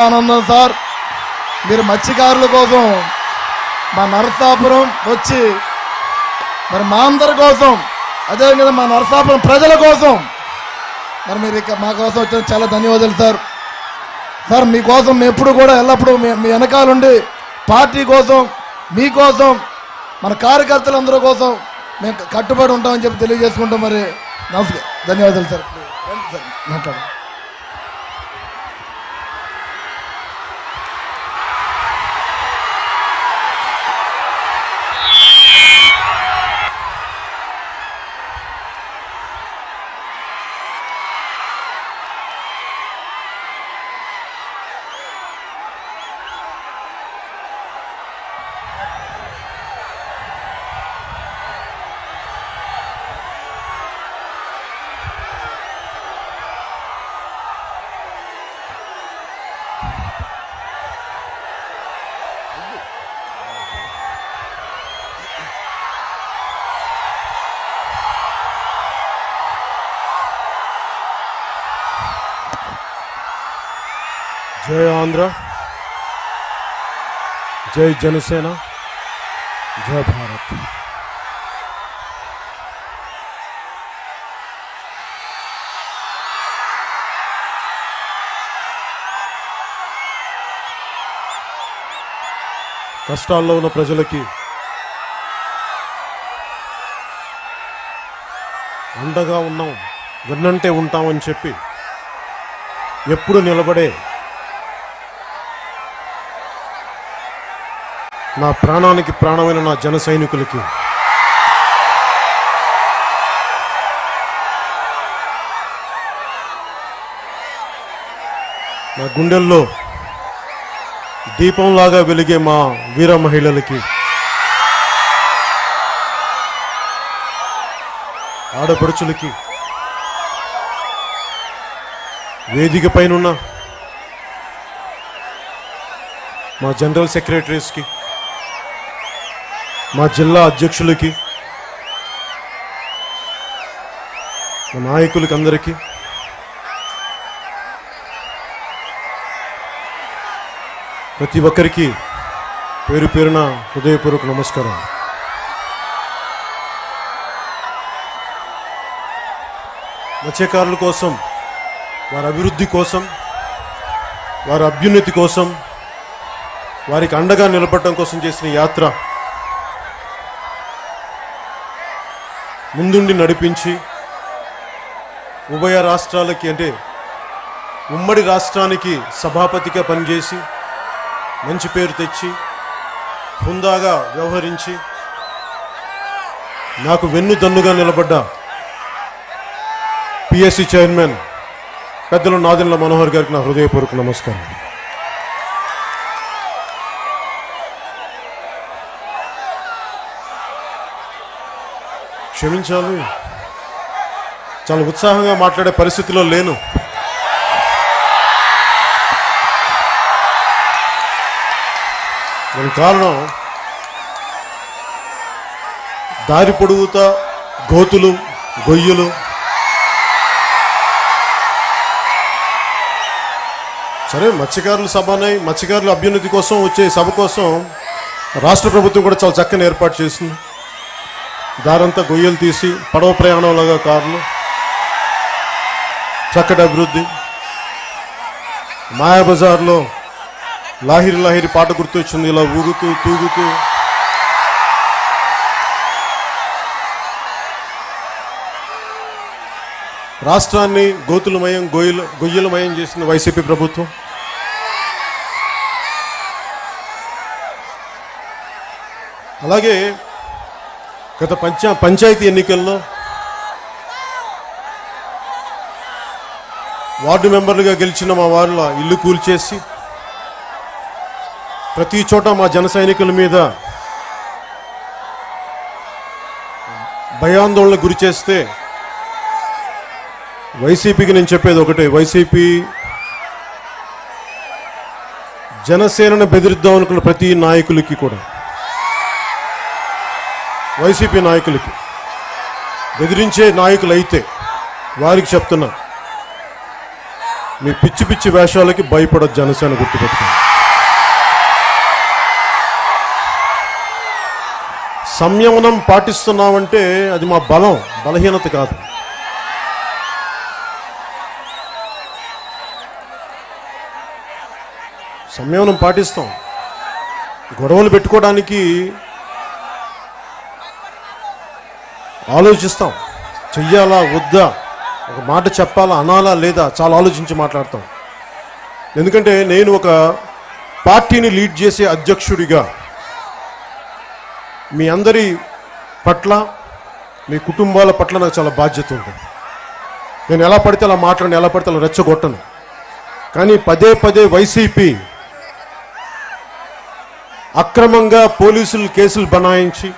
ఆనందం సార్. మీరు మత్స్యకారుల కోసం మా నరసాపురం వచ్చి మరి మా అందరి కోసం, అదేవిధంగా మా నరసాపురం ప్రజల కోసం మరి మీరు ఇక మా కోసం వచ్చిన చాలా ధన్యవాదాలు సార్. సార్ మీకోసం మేము ఎప్పుడు కూడా ఎల్లప్పుడూ మీ వెనకాలండి పార్టీ కోసం, మీకోసం, మన కార్యకర్తలందరూ కోసం మేము కట్టుబడి ఉంటామని చెప్పి తెలియజేసుకుంటాం. మరి నమస్కారం, ధన్యవాదాలు సార్. మాట్లాడు. జై ఆంధ్ర, జై జనసేన, జై భారత్. కష్టాల్లో ఉన్న ప్రజలకి అండగా ఉన్నాం, వెన్నంటే ఉంటామని చెప్పి ఎప్పుడు నిలబడే నా ప్రాణానికి ప్రాణమైన నా జన సైనికులకి, నా గుండెల్లో దీపంలాగా వెలిగే మా వీర మహిళలకి, ఆడపడుచులకి, వేదిక పైనున్న మా జనరల్ సెక్రటరీస్కి, మా జిల్లా అధ్యక్షులకి, మా నాయకులకి అందరికీ ప్రతి ఒక్కరికి పేరు పేరున హృదయపూర్వక నమస్కారం. మత్స్యకారుల కోసం, వారి అభివృద్ధి కోసం, వారి అభ్యున్నతి కోసం, వారికి అండగా నిలబడటం కోసం చేసిన యాత్ర ముందుండి నడిపించి ఉభయ రాష్ట్రాలకి, అంటే ఉమ్మడి రాష్ట్రానికి సభాపతిగా పనిచేసి మంచి పేరు తెచ్చి హుందాగా వ్యవహరించి నాకు వెన్నుదన్నుగా నిలబడ్డ పిఎస్సి చైర్మన్ పెద్దలు నాదెండ్ల మనోహర్ గారికి నా హృదయపూర్వక నమస్కారం. క్షమించాలి, చాలా ఉత్సాహంగా మాట్లాడే పరిస్థితిలో లేను. దానికి కారణం దారి పొడుగుతా గోతులు, గొయ్యలు, సరే మత్స్యకారుల సభని, మత్స్యకారుల అభ్యున్నతి కోసం వచ్చే సభ కోసం రాష్ట్ర ప్రభుత్వం కూడా చాలా చక్కని ఏర్పాటు చేసింది. దారంతా గొయ్యలు తీసి పడవ ప్రయాణంలాగా కార్లు, చక్కటి అభివృద్ధి. మాయాబజార్లో లాహిరి లాహిరి పాట గుర్తొచ్చింది, ఇలా ఊగుతూ తూగుతూ. రాష్ట్రాన్ని గోతులమయం, గొయ్యలమయం చేసిన వైసీపీ ప్రభుత్వం. అలాగే గత పంచాయతీ ఎన్నికల్లో వార్డు మెంబర్లుగా గెలిచిన మా వారిలో ఇల్లు కూల్చేసి ప్రతి చోట మా జన సైనికుల మీద భయాందోళనకు గురి చేస్తే వైసీపీకి నేను చెప్పేది ఒకటే, వైసీపీ జనసేనను బెదిరిద్దాం అనుకున్న ప్రతి నాయకులకి కూడా, వైసీపీ నాయకులకి, బెదిరించే నాయకులు అయితే వారికి చెప్తున్నా, మీ పిచ్చి పిచ్చి వేషాలకి భయపడొచ్చు జనసేన గుర్తుపెట్టుకోండి. సంయమనం పాటిస్తున్నామంటే అది మా బలహీనత కాదు. సంయమనం పాటిస్తాం. గొడవలు పెట్టుకోవడానికి ఆలోచిస్తాం. చెయ్యాలా వద్దా, ఒక మాట చెప్పాలా అనాలా లేదా చాలా ఆలోచించి మాట్లాడతాం. ఎందుకంటే నేను ఒక పార్టీని లీడ్ చేసే అధ్యక్షుడిగా మీ అందరి పట్ల, మీ కుటుంబాల పట్ల నాకు చాలా బాధ్యత ఉంటుంది. నేను ఎలా పడితే అలా మాట్లాడను, ఎలా పడితే అలా రెచ్చగొట్టను. కానీ పదే పదే వైసీపీ అక్రమంగా పోలీసులు కేసులు బనాయించి,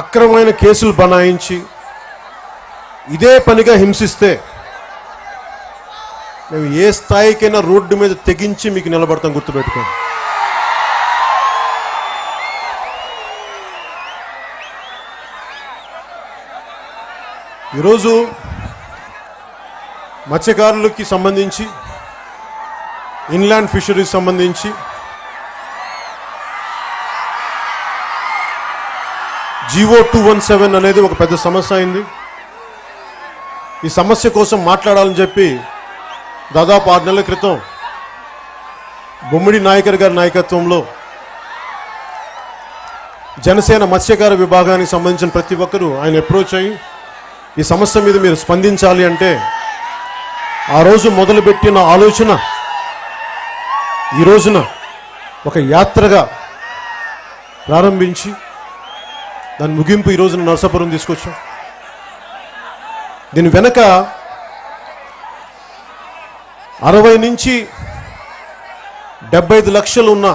అక్రమమైన కేసులు బనాయించి ఇదే పనిగా హింసిస్తే మేము ఏ స్థాయికైనా రోడ్డు మీద తెగించి మీకు నిలబడతాం, గుర్తుపెట్టుకోండి. ఈరోజు మత్స్యకారులకి సంబంధించి, ఇన్లాండ్ ఫిషరీస్ సంబంధించి జీవో 217 అనేది ఒక పెద్ద సమస్య అయింది. ఈ సమస్య కోసం మాట్లాడాలని చెప్పి దాదాపు 6 నెలల క్రితం బొమ్మిడి నాయకర్ గారి నాయకత్వంలో జనసేన మత్స్యకార విభాగానికి సంబంధించిన ప్రతి ఒక్కరూ ఆయన అప్రోచ్ అయ్యి ఈ సమస్య మీద మీరు స్పందించాలి అంటే ఆ రోజు మొదలుపెట్టిన ఆలోచన ఈ రోజున ఒక యాత్రగా ప్రారంభించి దాని ముగింపు ఈ రోజున నరసాపురం తీసుకొచ్చాం. దీని వెనక 60 నుంచి 75 లక్షలు ఉన్న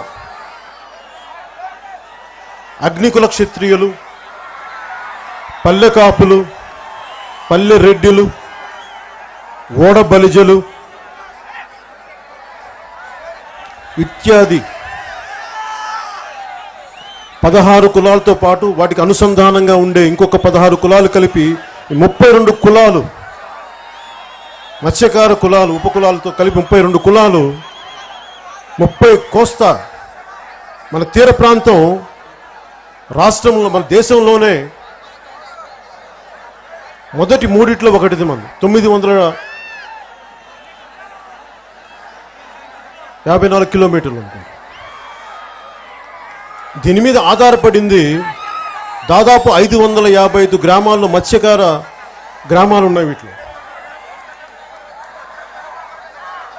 అగ్నికుల క్షత్రియులు, పల్లె కాపులు, పల్లె రెడ్డిలు, ఓడ బలిజలు ఇత్యాది 16 కులాలతో పాటు వాటికి అనుసంధానంగా ఉండే ఇంకొక 16 కులాలు కలిపి 32 కులాలు, మత్స్యకార కులాలు, ఉపకులాలతో కలిపి 32 కులాలు, 30 కోస్తా మన తీర ప్రాంతం రాష్ట్రంలో, మన దేశంలోనే మొదటి 3 ఒకటిది మన 954 కిలోమీటర్లు ఉంటుంది. దీని మీద ఆధారపడింది దాదాపు 555 గ్రామాల్లో మత్స్యకార గ్రామాలు ఉన్నాయి. వీటిలో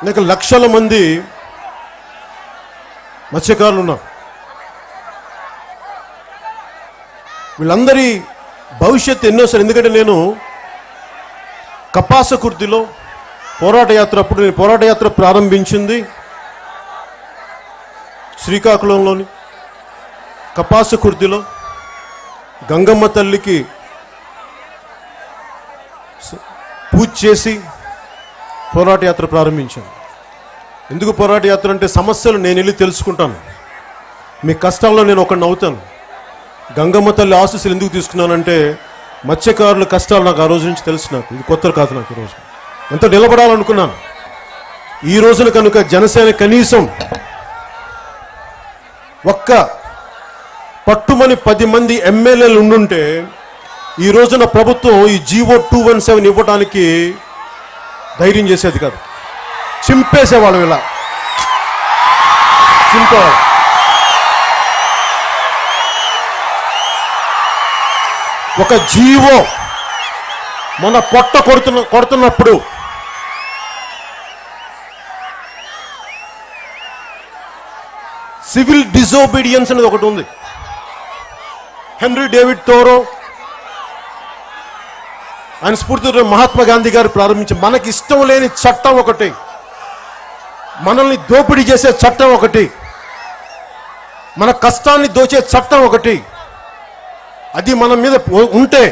ఇంకా లక్షల మంది మత్స్యకారులు ఉన్నారు. వీళ్ళందరి భవిష్యత్తు ఎన్నోసారి, ఎందుకంటే నేను కపాసకుర్తిలో పోరాట యాత్ర, అప్పుడు నేను పోరాట యాత్ర ప్రారంభించింది శ్రీకాకుళంలోని కపాసకుర్తిలో గంగమ్మ తల్లికి పూజ చేసి పోరాట యాత్ర ప్రారంభించాను. ఎందుకు పోరాట యాత్ర అంటే సమస్యలు నేను వెళ్ళి తెలుసుకుంటాను, మీ కష్టాల్లో నేను ఒకడిని అవుతాను. గంగమ్మ తల్లి ఆశీస్సులు ఎందుకు తీసుకున్నానంటే మత్స్యకారుల కష్టాలు నాకు ఆ రోజు నుంచి తెలుసు. నాకు ఇది కొత్త కాదు. నాకు ఈరోజు ఎంత నిలబడాలనుకున్నాను. ఈ రోజున కనుక జనసేన కనీసం ఒక్క పట్టుమని 10 మంది ఎమ్మెల్యేలు ఉండుంటే ఈ రోజున ప్రభుత్వం ఈ జీవో 217 ఇవ్వడానికి ధైర్యం చేసేది కాదు. చింపేసేవాళ్ళం, ఇలా చింపేవాళ్ళు. ఒక జీవో మన పొట్ట కొడుతున్నప్పుడు సివిల్ డిజోబీడియన్స్ అనేది ఒకటి ఉంది. హెన్రీ డేవిడ్ థోరో ఆయన స్ఫూర్తితో మహాత్మా గాంధీ గారు ప్రారంభించి, మనకి ఇష్టం లేని చట్టం ఒకటి, మనల్ని దోపిడీ చేసే చట్టం ఒకటి, మన కష్టాన్ని దోచే చట్టం ఒకటి, అది మన మీద ఉంటే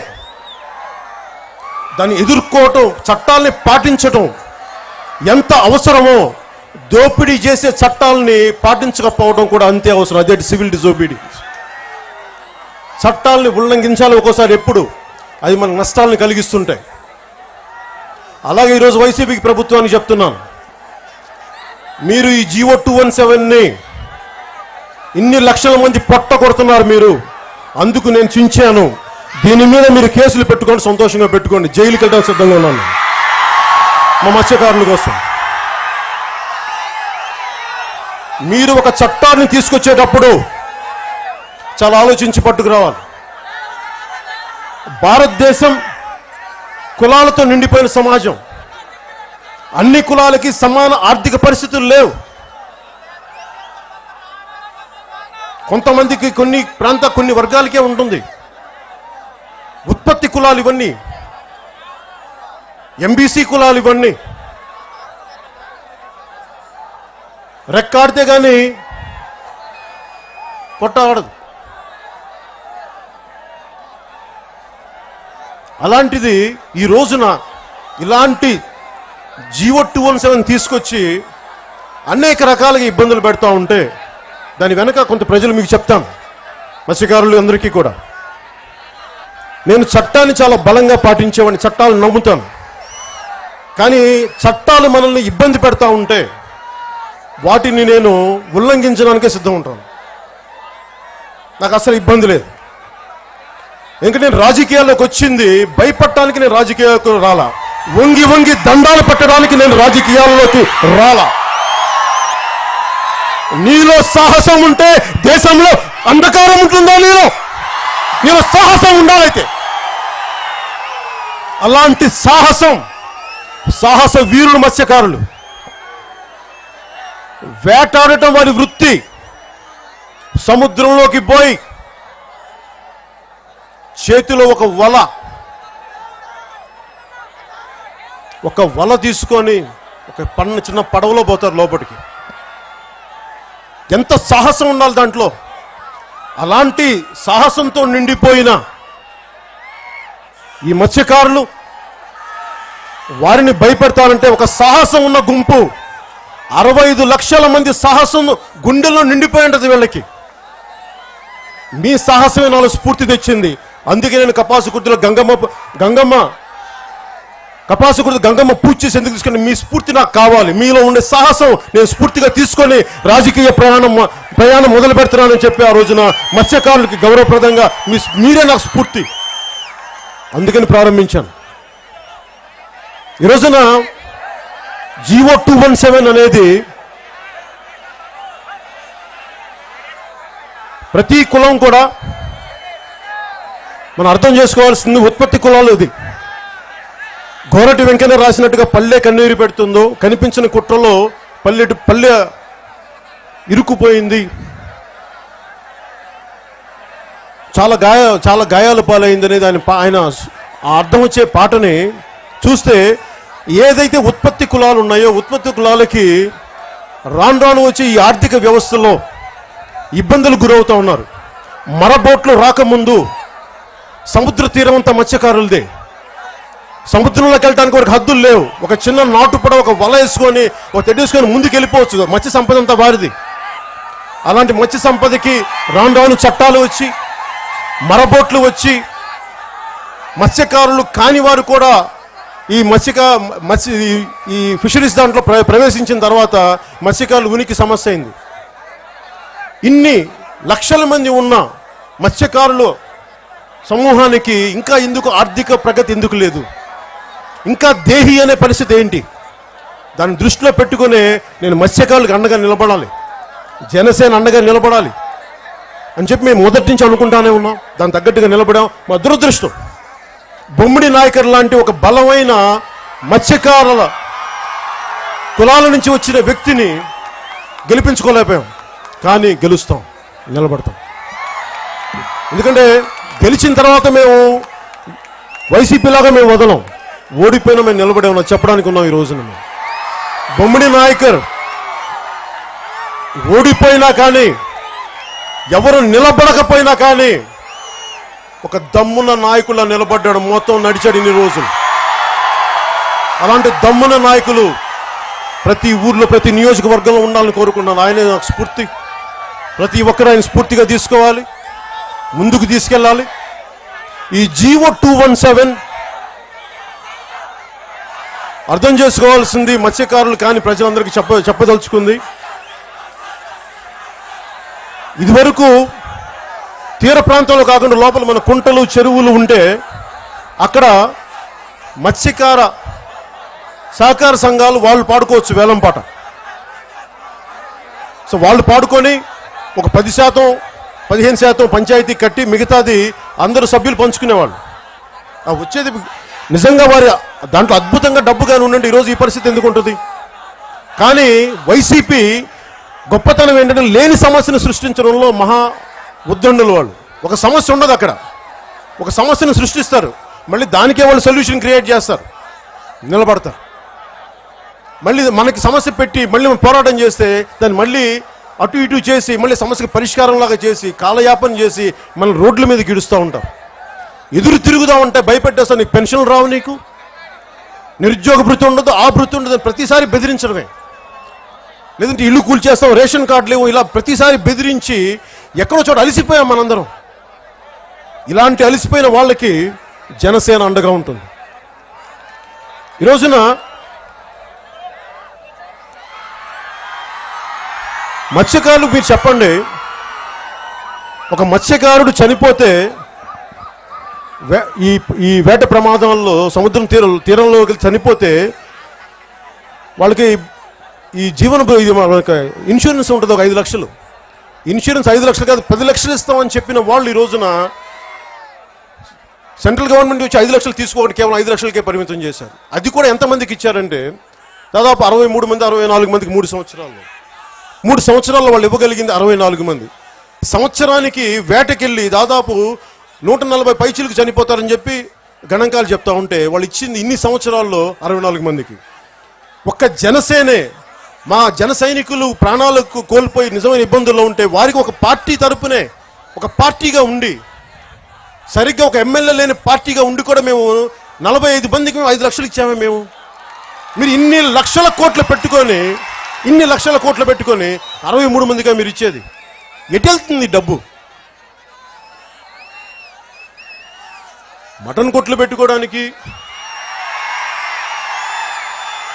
దాన్ని ఎదుర్కోవటం, చట్టాలని పాటించటం ఎంత అవసరమో దోపిడీ చేసే చట్టాలని పాటించకపోవడం కూడా అంతే అవసరం. అదే సివిల్ డిజోబీడియన్స్. చట్టాలని ఉల్లంఘించాలి ఒక్కోసారి, ఎప్పుడు అది మన నష్టాలను కలిగిస్తుంటాయి. అలాగే ఈరోజు వైసీపీకి ప్రభుత్వానికి చెప్తున్నాను, మీరు ఈ జీవో 217ని ఇన్ని లక్షల మంది పొట్ట కొడుతున్నారు మీరు, అందుకు నేను చించాను. దీని మీద మీరు కేసులు పెట్టుకోండి, సంతోషంగా పెట్టుకోండి, జైలుకి వెళ్ళడానికి సిద్ధంగా ఉన్నాను మా మత్స్యకారుల కోసం. మీరు ఒక చట్టాన్ని తీసుకొచ్చేటప్పుడు చాలా ఆలోచించి పట్టుకురావాలి. భారతదేశం కులాలతో నిండిపోయిన సమాజం. అన్ని కులాలకి సమాన ఆర్థిక పరిస్థితులు లేవు. కొంతమందికి కొన్ని వర్గాలకే ఉంటుంది. ఉత్పత్తి కులాలు ఇవన్నీ, ఎంబీసీ కులాలు ఇవన్నీ. రెక్కాడితే కానీ పొట్ట ఆడదు. అలాంటిది ఈ రోజున ఇలాంటి జీవో 217 తీసుకొచ్చి అనేక రకాలుగా ఇబ్బందులు పెడతా ఉంటే దాని వెనక కొంత ప్రజలు మీకు చెప్తాను, మత్స్యకారులు అందరికీ కూడా. నేను చట్టాన్ని చాలా బలంగా పాటించేవాడిని, చట్టాలను నమ్ముతాను. కానీ చట్టాలు మనల్ని ఇబ్బంది పెడతా ఉంటే వాటిని నేను ఉల్లంఘించడానికే సిద్ధం ఉంటాను. నాకు అసలు ఇబ్బంది లేదు. ఎందుకంటే నేను రాజకీయాల్లోకి వచ్చింది భయపడటానికి, నేను రాజకీయాలకు రాలా. వంగి వంగి దండాలు పెట్టడానికి నేను రాజకీయాల్లోకి రాలా. నీలో సాహసం ఉంటే దేశంలో అంధకారం ఉంటుందా? నీలో సాహసం ఉండాలైతే. అలాంటి సాహస వీరులు మత్స్యకారులు. వేటాడటం వారి వృత్తి. సముద్రంలోకి పోయి చేతిలో ఒక వల తీసుకొని ఒక చిన్న పడవలో పోతారు లోపలికి. ఎంత సాహసం ఉండాలి దాంట్లో. అలాంటి సాహసంతో నిండిపోయిన ఈ మత్స్యకారులు, వారిని భయపెడతారంటే ఒక సాహసం ఉన్న గుంపు 65 లక్షల మంది సాహసం గుండెల్లో నిండిపోయి ఉంటుంది వీళ్ళకి. మీ సాహసమే నాలో స్ఫూర్తి తెచ్చింది. అందుకే నేను కపాసుకుర్తిలో గంగమ్మ పూజ చేసి ఎందుకు తీసుకుని మీ స్ఫూర్తి నాకు కావాలి. మీలో ఉండే సాహసం నేను స్ఫూర్తిగా తీసుకొని రాజకీయ ప్రయాణం మొదలు పెడుతున్నానని చెప్పి ఆ రోజున మత్స్యకారులకి గౌరవప్రదంగా మీరే నాకు స్ఫూర్తి, అందుకని ప్రారంభించాను. ఈ రోజున జీవో 217 అనేది ప్రతి కులం కూడా మనం అర్థం చేసుకోవాల్సింది. ఉత్పత్తి కులాలు ఇది. గోరటి వెంకన్న రాసినట్టుగా పల్లె కన్నీరు పెడుతుందో, కనిపించిన కుట్రలో పల్లె ఇరుక్కుపోయింది, చాలా గాయాలు పాలైంది అనేది ఆయన అర్థం వచ్చే పాటని చూస్తే, ఏదైతే ఉత్పత్తి కులాలు ఉన్నాయో ఉత్పత్తి కులాలకి రాను వచ్చి ఈ ఆర్థిక వ్యవస్థలో ఇబ్బందులు గురవుతూ ఉన్నారు. మరబోట్లు రాకముందు సముద్ర తీరం అంతా మత్స్యకారులదే. సముద్రంలోకి వెళ్ళడానికి ఒక హద్దులు లేవు. ఒక చిన్న నాటు పడ ఒక వల వేసుకొని ఒక తెడ్డేసుకొని ముందుకు వెళ్ళిపోవచ్చు. మత్స్య సంపద అంతా వారిది. అలాంటి మత్స్య సంపదకి రాను చట్టాలు వచ్చి, మరబోట్లు వచ్చి, మత్స్యకారులు కాని వారు కూడా ఈ ఈ ఫిషరీస్ దాంట్లో ప్రవేశించిన తర్వాత మత్స్యకారులు ఉనికి సమస్య అయింది. ఇన్ని లక్షల మంది ఉన్న మత్స్యకారులు సమూహానికి ఇంకా ఎందుకు ఆర్థిక ప్రగతి ఎందుకు లేదు? ఇంకా దేహి అనే పరిస్థితి ఏంటి? దాన్ని దృష్టిలో పెట్టుకునే నేను మత్స్యకారులకు అండగా నిలబడాలి, జనసేన అండగా నిలబడాలి అని చెప్పి మేము మొదటి నుంచి అనుకుంటానే ఉన్నాం. దాని తగ్గట్టుగా నిలబడాం. మా దురదృష్టం, బొమ్మిడి నాయకర్ లాంటి ఒక బలమైన మత్స్యకారుల కులాల నుంచి వచ్చిన వ్యక్తిని గెలిపించుకోలేకపోయాం. కానీ గెలుస్తాం, నిలబడతాం. ఎందుకంటే గెలిచిన తర్వాత మేము వైసీపీ లాగా మేము వదలం. ఓడిపోయినా మేము నిలబడే ఉన్నాం చెప్పడానికి ఉన్నాం. ఈ రోజున మేము బొమ్మిడి నాయకర్ ఓడిపోయినా కానీ, ఎవరు నిలబడకపోయినా కానీ ఒక దమ్మున నాయకుల నిలబడ్డాడు, మొత్తం నడిచాడు ఇన్ని రోజులు. అలాంటి దమ్మున నాయకులు ప్రతి ఊర్లో ప్రతి నియోజకవర్గంలో ఉండాలని కోరుకున్నాను. ఆయనే నాకు స్ఫూర్తి. ప్రతి ఒక్కరు ఆయన స్ఫూర్తిగా తీసుకోవాలి, ముందుకు తీసుకెళ్ళాలి. ఈ జీవో 217 అర్థం చేసుకోవాల్సింది మత్స్యకారులు కానీ ప్రజలందరికీ చెప్పదలుచుకుంది. ఇదివరకు తీర ప్రాంతంలో కాకుండా లోపల మన కుంటలు చెరువులు ఉంటే అక్కడ మత్స్యకార సహకార సంఘాలు వాళ్ళు పాడుకోవచ్చు వేలం పాట. సో వాళ్ళు పాడుకొని ఒక 10%, 15% పంచాయతీ కట్టి మిగతాది అందరూ సభ్యులు పంచుకునేవాళ్ళు. వచ్చేది నిజంగా వారి దాంట్లో అద్భుతంగా డబ్బుగానే ఉండండి. ఈరోజు ఈ పరిస్థితి ఎందుకు ఉంటుంది? కానీ వైసీపీ గొప్పతనం ఏంటంటే లేని సమస్యను సృష్టించడంలో మహా ఉద్దండులు వాళ్ళు. ఒక సమస్య ఉండదు అక్కడ, ఒక సమస్యను సృష్టిస్తారు, మళ్ళీ దానికే వాళ్ళు సొల్యూషన్ క్రియేట్ చేస్తారు, నిలబడతారు. మళ్ళీ మనకి సమస్య పెట్టి మళ్ళీ పోరాటం చేస్తే దాన్ని మళ్ళీ అటు ఇటు చేసి మళ్ళీ సమస్యకు పరిష్కారంలాగా చేసి కాలయాపన చేసి మన రోడ్ల మీద గిడుస్తూ ఉంటారు. ఎదురు తిరుగుదా ఉంటే భయపెట్టేస్తా, నీకు పెన్షన్లు రావు, నీకు నిరుద్యోగ భృతి ఉండదు, ఆ భృతి ఉండదు, ప్రతిసారి బెదిరించడమే. లేదంటే ఇల్లు కూల్చేస్తాం, రేషన్ కార్డు లేవు, ఇలా ప్రతిసారి బెదిరించి ఎక్కడో చోట అలిసిపోయాం మనందరం. ఇలాంటి అలిసిపోయిన వాళ్ళకి జనసేన అండగా ఉంటుంది. ఈ రోజున మత్స్యకారులు మీరు చెప్పండి, ఒక మత్స్యకారుడు చనిపోతే ఈ వేట ప్రమాదంలో సముద్రం తీరంలోకి చనిపోతే వాళ్ళకి ఈ జీవన ఇన్సూరెన్స్ ఉంటుంది, ఒక 5 లక్షలు. ఇన్సూరెన్స్ 5 లక్షలు కాదు 10 లక్షలు ఇస్తామని చెప్పిన వాళ్ళు ఈ రోజున సెంట్రల్ గవర్నమెంట్ వచ్చి 5 లక్షలు తీసుకోవడం కేవలం 5 లక్షలకే పరిమితం చేశారు. అది కూడా ఎంతమందికి ఇచ్చారంటే దాదాపు 63 మంది 64 మందికి 3 సంవత్సరాల్లో వాళ్ళు ఇవ్వగలిగింది 64 మంది. సంవత్సరానికి వేటకెళ్ళి దాదాపు 140 పైచీలకు చనిపోతారని చెప్పి గణాంకాలు చెప్తా ఉంటే వాళ్ళు ఇచ్చింది ఇన్ని సంవత్సరాల్లో 64 మందికి. ఒక్క జనసేనే మా జన సైనికులు ప్రాణాలకు కోల్పోయి నిజమైన ఇబ్బందుల్లో ఉంటే వారికి ఒక పార్టీ తరపునే ఒక పార్టీగా ఉండి, సరిగ్గా ఒక ఎమ్మెల్యే లేని పార్టీగా ఉండి కూడా మేము 45 మందికి 5 లక్షలు ఇచ్చామే మేము. మీరు ఇన్ని లక్షల కోట్లు పెట్టుకొని 63 మందిగా మీరు ఇచ్చేది ఎటు వెళ్తుంది డబ్బు? మటన్ కొట్లు పెట్టుకోవడానికి,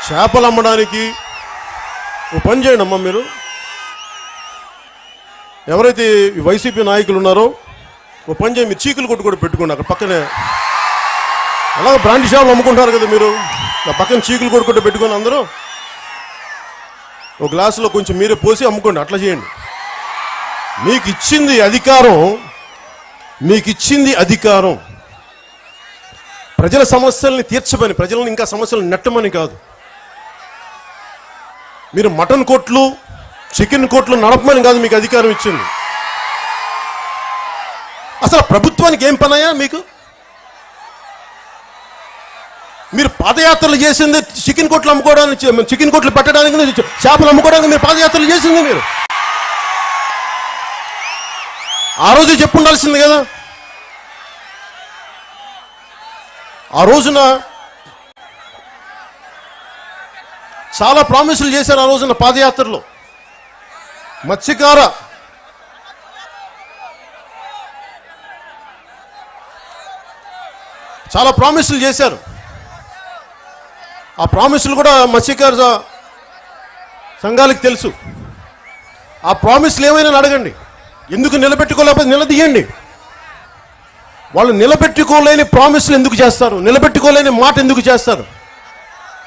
చేపలు అమ్మడానికి. ఓ పని చేయండి అమ్మా, మీరు ఎవరైతే వైసీపీ నాయకులు ఉన్నారో ఓ పని చేయండి, మీరు చీకులు కొట్టు కూడా పెట్టుకోండి. అక్కడ పక్కనే అలాగే బ్రాండ్ షాపులు అమ్ముకుంటారు కదా, మీరు ఆ పక్కన చీకులు కొట్టుకుంటూ పెట్టుకొని అందరూ ఒక గ్లాసులో కొంచెం మీరే పోసి అమ్ముకోండి. అట్లా చేయండి. మీకు ఇచ్చింది అధికారం ప్రజల సమస్యల్ని తీర్చమని, ప్రజలను ఇంకా సమస్యలు నెట్టమని కాదు. మీరు మటన్ కోట్లు చికెన్ కోట్లు నడపమని కాదు మీకు అధికారం ఇచ్చింది. అసలు ప్రభుత్వానికి ఏం పనయ్యా మీకు? మీరు పాదయాత్రలు చేసింది చికెన్ కోట్లు అమ్ముకోవడానికి, చికెన్ కోట్లు పెట్టడానికి, చేపలు అమ్ముకోవడానికి మీరు పాదయాత్రలు చేసింది. మీరు ఆ రోజు చెప్పుండాల్సింది కదా. ఆ రోజున చాలా ప్రామిసులు చేశారు. ఆ రోజున పాదయాత్రలో మత్స్యకార చాలా ప్రామిసులు చేశారు. ఆ ప్రామిసులు కూడా మత్స్యకార సంఘాలకు తెలుసు. ఆ ప్రామిసులు ఏమైనా అడగండి, ఎందుకు నిలబెట్టుకోలేకపోతే నిలదీయండి. వాళ్ళు నిలబెట్టుకోలేని ప్రామిసులు ఎందుకు చేస్తారు? నిలబెట్టుకోలేని మాట ఎందుకు చేస్తారు?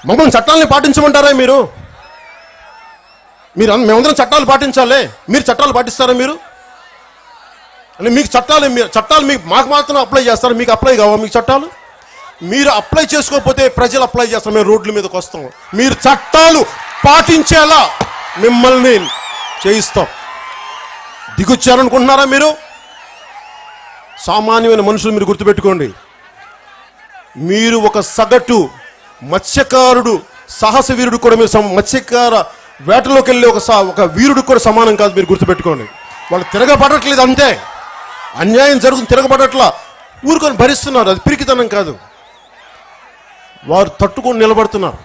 మమ్మల్ని చట్టాలని పాటించమంటారా మీరు? మేమందరం చట్టాలు పాటించాలి, మీరు చట్టాలు పాటిస్తారా? మీరు అంటే మీకు చట్టాలు మీకు మాకు మాత్రం అప్లై చేస్తారు, మీకు అప్లై కావా మీకు చట్టాలు? మీరు అప్లై చేసుకోకపోతే ప్రజలు అప్లై చేస్తారు, మేము రోడ్ల మీదకి వస్తాం. మీరు చట్టాలు పాటించేలా మిమ్మల్ని చేయిస్తాం. దిగొచ్చారనుకుంటున్నారా మీరు? సామాన్యమైన మనుషులు మీరు గుర్తుపెట్టుకోండి. మీరు ఒక సగటు మత్స్యకారుడు, సాహస వీరుడు కూడా మీరు మత్స్యకార వేటలోకి వెళ్ళే ఒక వీరుడు కూడా సమానం కాదు, మీరు గుర్తుపెట్టుకోండి. వాళ్ళు తిరగబడట్లేదు అంతే, అన్యాయం జరుగుతుంది, తిరగబడట్లా, ఊరుకొని భరిస్తున్నారు. అది పిరికితనం కాదు, వారు తట్టుకొని నిలబడుతున్నారు.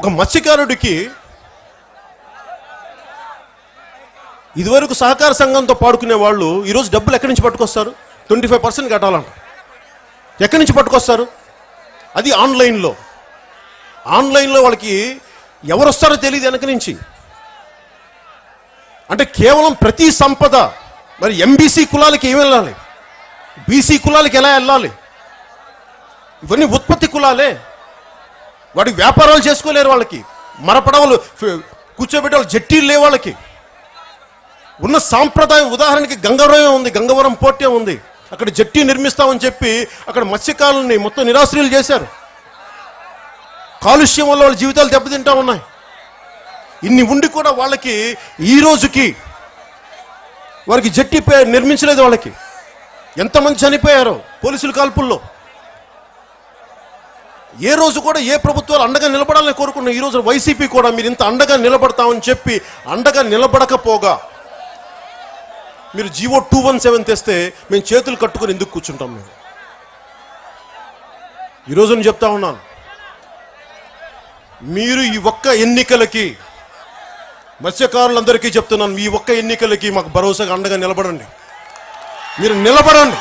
ఒక మత్స్యకారుడికి ఇదివరకు సహకార సంఘంతో పాడుకునే వాళ్ళు ఈరోజు డబ్బులు ఎక్కడి నుంచి పట్టుకొస్తారు? 25% కట్టాలంట. ఎక్కడి నుంచి పట్టుకొస్తారు? అది ఆన్లైన్లో వాళ్ళకి ఎవరు వస్తారో తెలియదు వెనక నుంచి. అంటే కేవలం ప్రతి సంపద మరి ఎంబీసీ కులాలకి ఏమి వెళ్ళాలి, బీసీ కులాలకి ఎలా వెళ్ళాలి? ఇవన్నీ ఉత్పత్తి కులాలే. వాడికి వ్యాపారాలు చేసుకోలేరు, వాళ్ళకి మరపడవలు కూర్చోబెట్టే వాళ్ళు జట్టీలు లేవు. వాళ్ళకి ఉన్న సాంప్రదాయం ఉదాహరణకి గంగవరం ఉంది, గంగవరం పోర్టే ఉంది. అక్కడ జట్టి నిర్మిస్తామని చెప్పి అక్కడ మత్స్యకారులని మొత్తం నిరాశ్రయులు చేశారు. కాలుష్యం వల్ల వాళ్ళ జీవితాలు దెబ్బతింటా ఉన్నాయి. ఇన్ని ఉండి కూడా వాళ్ళకి ఈ రోజుకి వారికి జట్టి నిర్మించలేదు. వాళ్ళకి ఎంతమంది చనిపోయారో పోలీసుల కాల్పుల్లో. ఏ రోజు కూడా ఏ ప్రభుత్వాలు అండగా నిలబడాలని కోరుకున్నాం. ఈ రోజు వైసీపీ కూడా మీరు ఇంత అండగా నిలబడతామని చెప్పి అండగా నిలబడకపోగా మీరు జీవో 217 తెస్తే మేము చేతులు కట్టుకొని ఎందుకు కూర్చుంటాం? మేము ఈరోజు నేను చెప్తా ఉన్నాను, మీరు ఈ ఒక్క ఎన్నికలకి, మత్స్యకారులందరికీ చెప్తున్నాను, ఈ ఒక్క ఎన్నికలకి మాకు భరోసాగా అండగా నిలబడండి. మీరు నిలబడండి.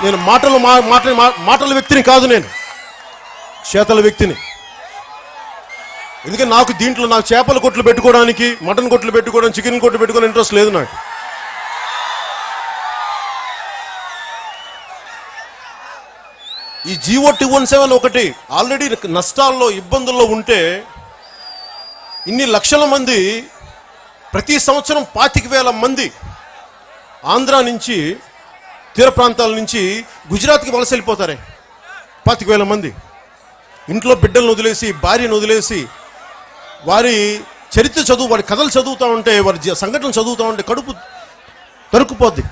నేను మాటల వ్యక్తిని కాదు, నేను చేతల వ్యక్తిని. ఎందుకంటే నాకు దీంట్లో నాకు చేపల కొట్లు పెట్టుకోవడానికి, మటన్ కొట్లు పెట్టుకోవడానికి, చికెన్ కొట్లు పెట్టుకోవడానికి ఇంట్రెస్ట్ లేదు నాకు. ఈ జీవో 217 ఒకటి ఆల్రెడీ నష్టాల్లో ఇబ్బందుల్లో ఉంటే ఇన్ని లక్షల మంది ప్రతి సంవత్సరం 25,000 మంది ఆంధ్ర నుంచి తీర ప్రాంతాల నుంచి గుజరాత్కి వలస వెళ్ళిపోతారే. 25,000 మంది ఇంట్లో బిడ్డలను వదిలేసి, భార్యను వదిలేసి, వారి చరిత్ర చదువు, వారి కథలు చదువుతూ ఉంటే, వారి సంఘటనలు చదువుతూ ఉంటే కడుపు తరుక్కుపోద్ది.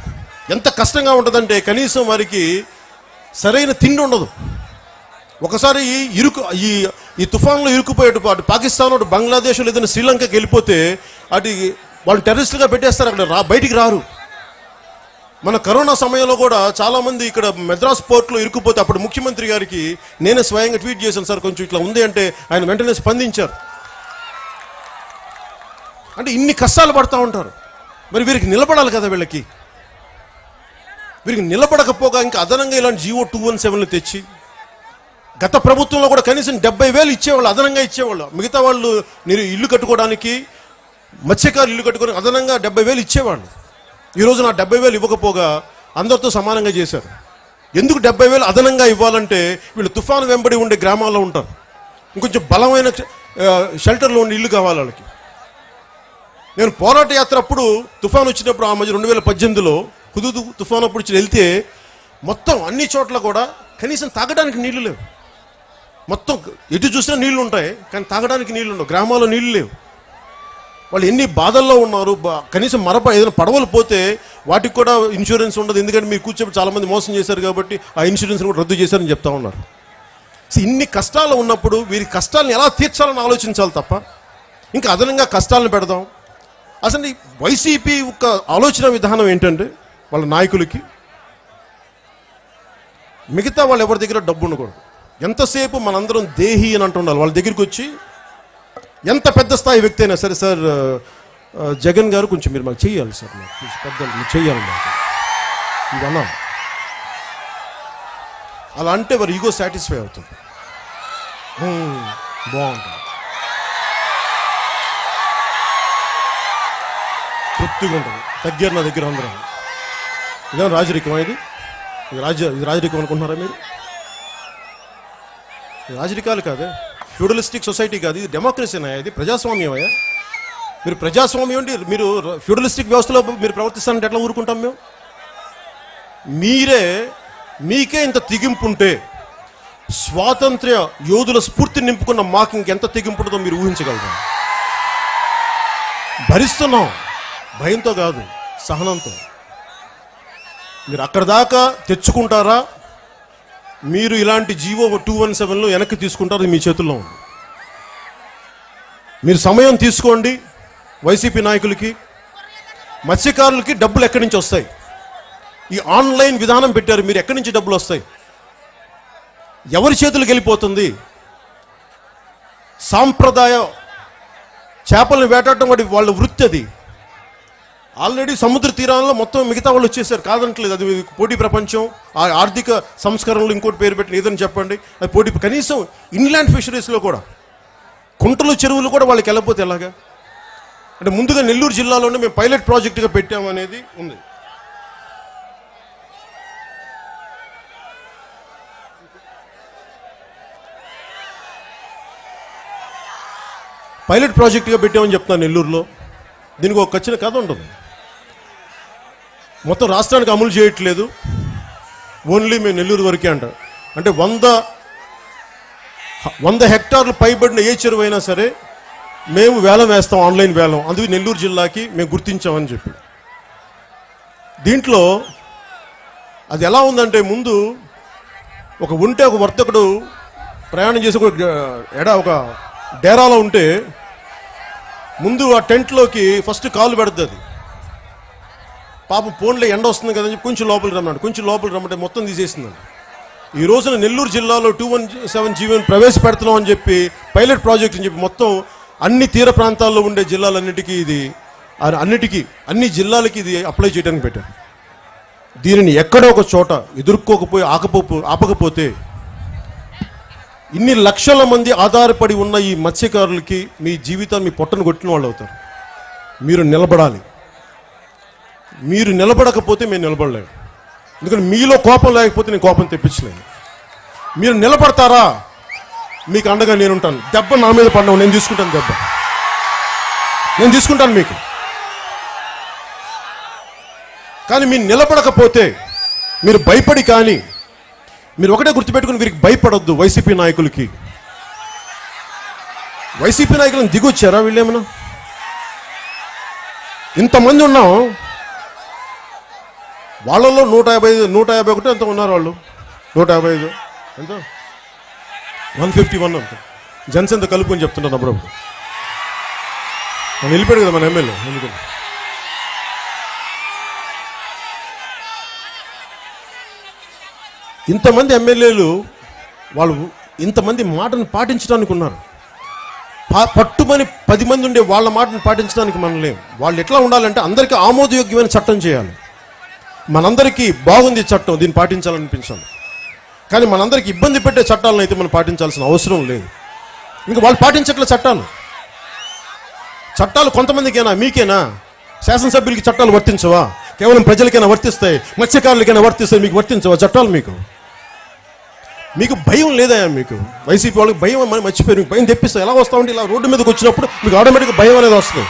ఎంత కష్టంగా ఉంటుందంటే కనీసం వారికి సరైన తిండి ఉండదు. ఒకసారి ఈ తుఫాన్లో ఇరుక్కుపోయేటు అటు పాకిస్తాన్, అటు బంగ్లాదేశ్, లేదంటే శ్రీలంకకి వెళ్ళిపోతే అటు వాళ్ళు టెర్రరిస్టులుగా పెట్టేస్తారు, అక్కడ బయటికి రారు. మన కరోనా సమయంలో కూడా చాలామంది ఇక్కడ మెద్రాస్ పోర్ట్లో ఇరుక్కుపోతే అప్పుడు ముఖ్యమంత్రి గారికి నేనే స్వయంగా ట్వీట్ చేశాను, సార్ కొంచెం ఇట్లా ఉంది అంటే ఆయన వెంటనే స్పందించారు. అంటే ఇన్ని కష్టాలు పడుతూ ఉంటారు. మరి వీరికి నిలబడాలి కదా. వీరికి నిలబడకపోగా ఇంకా అదనంగా ఇలాంటి జీవో 217 తెచ్చి, గత ప్రభుత్వంలో కూడా కనీసం 70,000 ఇచ్చేవాళ్ళు, అదనంగా ఇచ్చేవాళ్ళు. మిగతా వాళ్ళు ఇల్లు కట్టుకోవడానికి, మత్స్యకారులు ఇల్లు కట్టుకోవడానికి అదనంగా 70,000 ఇచ్చేవాళ్ళు. ఈరోజు నా 70,000 ఇవ్వకపోగా అందరితో సమానంగా చేశారు. ఎందుకు 70,000 అదనంగా ఇవ్వాలంటే వీళ్ళు తుఫాను వెంబడి ఉండే గ్రామాల్లో ఉంటారు, ఇంకొంచెం బలమైన షెల్టర్లో ఉండే ఇల్లు కావాలి వాళ్ళకి. నేను పోరాట యాత్ర అప్పుడు తుఫాను వచ్చినప్పుడు ఆ మధ్య 2018లో హుదూద్ తుఫాను అప్పుడు వెళ్తే మొత్తం అన్ని చోట్ల కూడా కనీసం తాగడానికి నీళ్లు లేవు. మొత్తం ఎటు చూసినా నీళ్లు ఉంటాయి, కానీ తాగడానికి నీళ్లు ఉండవు. గ్రామాల్లో నీళ్లు లేవు. వాళ్ళు ఎన్ని బాధల్లో ఉన్నారు. కనీసం ఏదైనా పడవలు పోతే వాటికి కూడా ఇన్సూరెన్స్ ఉండదు. ఎందుకంటే మీరు కూర్చోబెట్టి చాలామంది మోసం చేశారు కాబట్టి ఆ ఇన్సూరెన్స్ కూడా రద్దు చేశారని చెప్తా ఉన్నారు. సో ఇన్ని కష్టాలు ఉన్నప్పుడు వీరి కష్టాలను ఎలా తీర్చాలని ఆలోచించాలి తప్ప ఇంకా అదనంగా కష్టాలను పెడదాం. అసలు ఈ వైసీపీ ఒక ఆలోచన విధానం ఏంటంటే వాళ్ళ నాయకులకి మిగతా వాళ్ళు ఎవరి దగ్గర డబ్బు ఉండకూడదు. ఎంతసేపు మనందరం దేహి అని అంటుండాలి. వాళ్ళ దగ్గరికి వచ్చి ఎంత పెద్ద స్థాయి వ్యక్తి అయినా సరే, సార్ జగన్ గారు కొంచెం మీరు మాకు చెయ్యాలి సార్, మాకు పెద్దలు మీరు చెయ్యాలి మాకు ఇవన్నా, అలా అంటే వారు ఈగో సాటిస్ఫై అవుతుంది. బాగుంటుంది, తృప్తిగా ఉంటుంది. తగ్గారు నా దగ్గర అందరం. ఇదే రాజరికమా? ఇది రాజరికం అనుకుంటున్నారా మీరు? రాజరికాలు కాదే, ఫ్యూడలిస్టిక్ సొసైటీ కాదు, ఇది డెమోక్రసీనా? ఇది ప్రజాస్వామ్యమయ్యా. మీరు ప్రజాస్వామ్యం అంటే మీరు ఫ్యూడలిస్టిక్ వ్యవస్థలో మీరు ప్రవర్తిస్తానంటే ఎట్లా ఊరుకుంటాం మేము? మీకే ఇంత తెగింపు ఉంటే స్వాతంత్ర్య యోధుల స్ఫూర్తిని నింపుకున్న మాకు ఇంకెంత తెగింపు ఉంటుందో మీరు ఊహించగలరా? భరిస్తున్నాం, భయంతో కాదు, సహనంతో. మీరు అక్కడ దాకా తెచ్చుకుంటారా, మీరు ఇలాంటి జీవో 217లో వెనక్కి తీసుకుంటారు, మీ చేతుల్లో ఉంది. మీరు సమయం తీసుకోండి. వైసీపీ నాయకులకి, మత్స్యకారులకి డబ్బులు ఎక్కడి నుంచి వస్తాయి? ఈ ఆన్లైన్ విధానం పెట్టారు, మీరు ఎక్కడి నుంచి డబ్బులు వస్తాయి? ఎవరి చేతులకు వెళ్ళిపోతుంది? సాంప్రదాయ చేపలను వేటాడటం వాళ్ళ వృత్తి అది. ఆల్రెడీ సముద్ర తీరాల్లో మొత్తం మిగతా వాళ్ళు వచ్చేసారు, కాదనట్లేదు. అది పోటీ ప్రపంచం, ఆ ఆర్థిక సంస్కరణలు ఇంకోటి పేరు పెట్టిన ఏదని చెప్పండి, అది పోటీ. కనీసం ఇన్లాండ్ ఫిషరీస్లో కూడా కుంటలు చెరువులు కూడా వాళ్ళకి వెళ్ళకపోతే ఎలాగా? అంటే ముందుగా నెల్లూరు జిల్లాలోనే మేము పైలట్ ప్రాజెక్టుగా పెట్టామనేది ఉంది. పైలట్ ప్రాజెక్టుగా పెట్టామని చెప్తున్నాను నెల్లూరులో. దీనికి ఒక ఖచ్చిత కథ ఉంటుంది. మొత్తం రాష్ట్రానికి అమలు చేయట్లేదు, ఓన్లీ మేము నెల్లూరు వరకే అంటారు. అంటే 100 హెక్టార్లు పైబడిన ఏ చెరువు అయినా సరే మేము వేలం వేస్తాం, ఆన్లైన్ వేలం. అందుకే నెల్లూరు జిల్లాకి మేము గుర్తించామని చెప్పి. దీంట్లో అది ఎలా ఉందంటే, ముందు ఒక వర్తకుడు ప్రయాణం చేసి ఒక డేరాలో ఉంటే ముందు ఆ టెంట్లోకి ఫస్ట్ కాలు పెడుతుంది. పాపం ఫోన్లో ఎండ వస్తుంది కదని చెప్పి కొంచెం లోపలికి రమ్మంటే మొత్తం తీసేసిందండి. ఈ రోజున నెల్లూరు జిల్లాలో 217 జీవోని ప్రవేశపెడుతున్నాం అని చెప్పి, పైలట్ ప్రాజెక్ట్ అని చెప్పి మొత్తం అన్ని తీర ప్రాంతాల్లో ఉండే జిల్లాలన్నిటికీ అన్ని జిల్లాలకి ఇది అప్లై చేయడానికి పెట్టారు. దీనిని ఎక్కడో ఒక చోట ఆపకపోతే ఇన్ని లక్షల మంది ఆధారపడి ఉన్న ఈ మత్స్యకారులకి మీ జీవితాన్ని, మీ పొట్టను కొట్టిన వాళ్ళు అవుతారు. మీరు నిలబడాలి. మీరు నిలబడకపోతే మేము నిలబడలేము. ఎందుకంటే మీలో కోపం లేకపోతే నేను కోపం తెప్పించలేను. మీరు నిలబడతారా? మీకు అండగా నేనుంటాను. దెబ్బ నా మీద పడినావు, నేను తీసుకుంటాను. దెబ్బ నేను తీసుకుంటాను మీకు. కానీ మీరు నిలబడకపోతే, మీరు భయపడి, కానీ మీరు ఒకటే గుర్తుపెట్టుకుని, వీరికి భయపడొద్దు. వైసీపీ నాయకులకి, వైసీపీ నాయకులను దిగొచ్చారా వీళ్ళేమన్నా? ఇంతమంది ఉన్నాం, వాళ్ళలో 151 ఎంత ఉన్నారు వాళ్ళు. 155 ఎంత 151 అంత జనసేన కలుపుకొని చెప్తున్నారు. అప్పుడప్పుడు మనం వెళ్ళిపోయాడు కదా మన ఎమ్మెల్యే. ఎందుకని ఇంతమంది ఎమ్మెల్యేలు వాళ్ళు ఇంతమంది మాటను పాటించడానికి ఉన్నారు. పట్టుమని 10 మంది ఉండే వాళ్ళ మాటను పాటించడానికి మనం లేం. వాళ్ళు ఎట్లా ఉండాలంటే, అందరికీ ఆమోదయోగ్యమైన చట్టం చేయాలి. మనందరికీ బాగుంది చట్టం, దీన్ని పాటించాలనిపించాలి. కానీ మనందరికీ ఇబ్బంది పెట్టే చట్టాలను అయితే మనం పాటించాల్సిన అవసరం లేదు. ఇంకా వాళ్ళు పాటించట్లే చట్టాలు కొంతమందికైనా, మీకేనా? శాసనసభ్యులకి చట్టాలు వర్తించవా? కేవలం ప్రజలకైనా వర్తిస్తాయి, మత్స్యకారులకైనా వర్తిస్తాయి, మీకు వర్తించవా చట్టాలు? మీకు భయం లేదా? మీకు వైసీపీ వాళ్ళకి భయం అని మర్చిపోయారు. మీకు భయం తెప్పిస్తాయి. ఎలా వస్తా ఉంటే ఇలా రోడ్డు మీదకి వచ్చినప్పుడు మీకు ఆటోమేటిక్గా భయం అనేది వస్తుంది.